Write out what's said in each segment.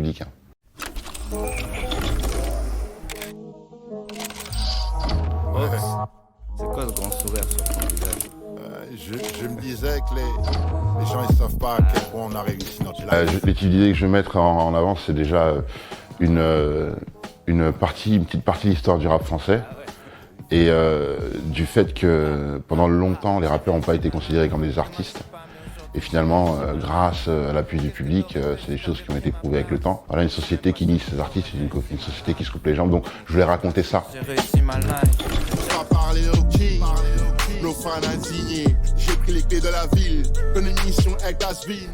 public. C'est quoi ce grand sourire sur ton visage? Je me disais que les gens ils savent pas à quel point on a réussi notre live. Les petites idées que je vais mettre en avant, c'est déjà une petite partie de l'histoire du rap français et du fait que pendant longtemps, les rappeurs n'ont pas été considérés comme des artistes. Et finalement, grâce à l'appui du public, c'est des choses qui ont été prouvées avec le temps. Voilà, une société qui nie ses artistes, une société qui se coupe les jambes. Donc, je voulais raconter ça. J'ai réussi ma life. On va parler au king, nos fans indignés. J'ai pris les clés de la ville, donne une mission avec Asville.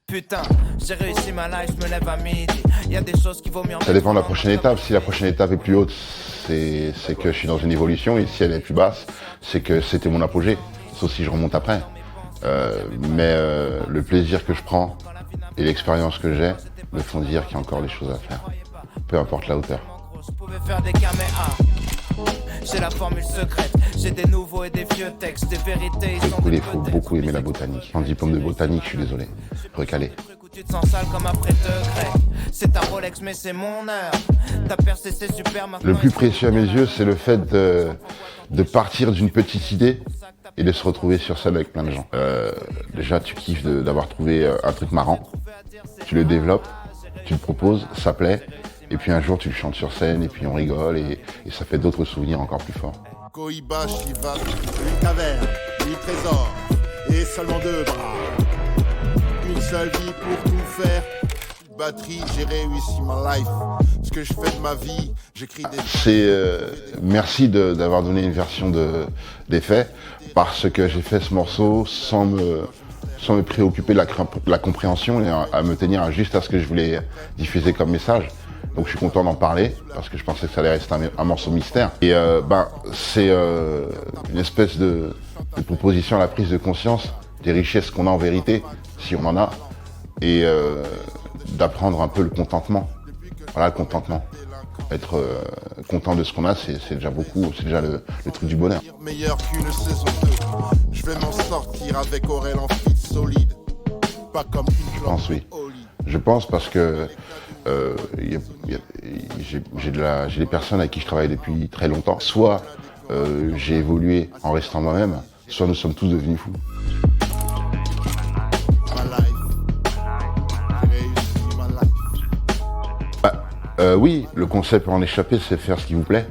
Putain, j'ai réussi ma life, je me lève à midi. Il y a des choses qui vaut mieux. Ça dépend de la prochaine étape. Si la prochaine étape est plus haute, c'est que je suis dans une évolution. Et si elle est plus basse, c'est que c'était mon apogée. Sauf si je remonte après. Mais le plaisir que je prends et l'expérience que j'ai me font dire qu'il y a encore des choses à faire. Peu importe la hauteur. Je pouvais faire des caméas. J'ai la formule secrète, j'ai des nouveaux et des vieux textes, des vérités. Écoute, il faut beaucoup aimer la botanique. En diplôme de botanique, je suis désolé. Recalé. Tu te sens sale comme après degré. C'est ta Rolex, mais c'est mon heure. Ta percée, c'est super. Le plus précieux à mes yeux, c'est le fait de partir d'une petite idée et de se retrouver sur scène avec plein de gens. Déjà, tu kiffes d'avoir trouvé un truc marrant. Tu le développes, tu le proposes, ça plaît. Et puis un jour, tu le chantes sur scène et puis on rigole et ça fait d'autres souvenirs encore plus forts. Koiba, Shiva, une caverne, 1000 trésors et seulement 2 bras. Une seule vie pour tout faire. Batterie, j'ai réussi ma life. Ce que je fais de ma vie, j'écris des... C'est merci d'avoir donné une version des faits parce que j'ai fait ce morceau sans me préoccuper de la compréhension et à me tenir juste à ce que je voulais diffuser comme message. Donc je suis content d'en parler parce que je pensais que ça allait rester un morceau mystère. Et c'est une espèce de proposition à la prise de conscience des richesses qu'on a en vérité, si on en a, et d'apprendre un peu le contentement. Voilà, le contentement. Être content de ce qu'on a, c'est déjà beaucoup, c'est déjà le truc du bonheur. Meilleur qu'une saison 2. Je vais m'en sortir avec Aurel en fit solide. Pas comme une Je pense, oui. Je pense parce que j'ai des personnes avec qui je travaille depuis très longtemps. Soit j'ai évolué en restant moi-même, soit nous sommes tous devenus fous. Oui, le concept pour en échapper, c'est faire ce qui vous plaît,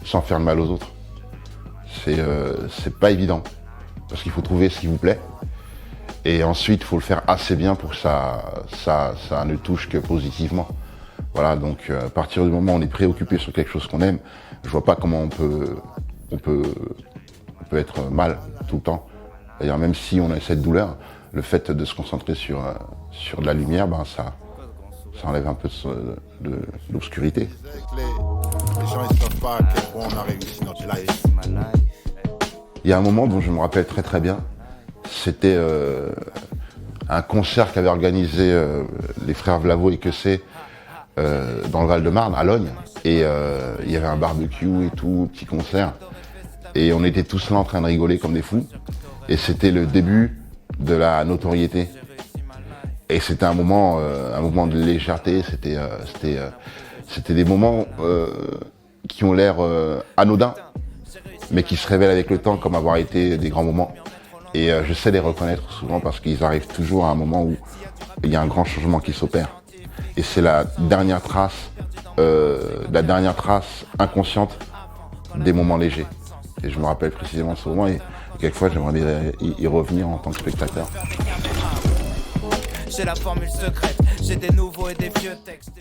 sans faire le mal aux autres. C'est pas évident, parce qu'il faut trouver ce qui vous plaît. Et ensuite, il faut le faire assez bien pour que ça ne touche que positivement. Voilà, donc à partir du moment où on est préoccupé sur quelque chose qu'on aime, je vois pas comment on peut être mal tout le temps. D'ailleurs, même si on a cette douleur, le fait de se concentrer sur de la lumière, ça enlève un peu de l'obscurité. Les gens ils savent pas à quel point on a réussi notre life. Il y a un moment dont je me rappelle très très bien. C'était un concert qu'avaient organisé les frères Vlavo et Quessé dans le Val-de-Marne, à Logne. Et il y avait un barbecue et tout, petit concert. Et on était tous là en train de rigoler comme des fous. Et c'était le début de la notoriété. Et c'était un moment de légèreté. C'était des moments qui ont l'air anodins, mais qui se révèlent avec le temps comme avoir été des grands moments. Et je sais les reconnaître souvent parce qu'ils arrivent toujours à un moment où il y a un grand changement qui s'opère. Et c'est la dernière trace inconsciente des moments légers. Et je me rappelle précisément de ce moment et quelquefois j'aimerais bien y revenir en tant que spectateur. J'ai la formule secrète, j'ai des nouveaux et des vieux textes.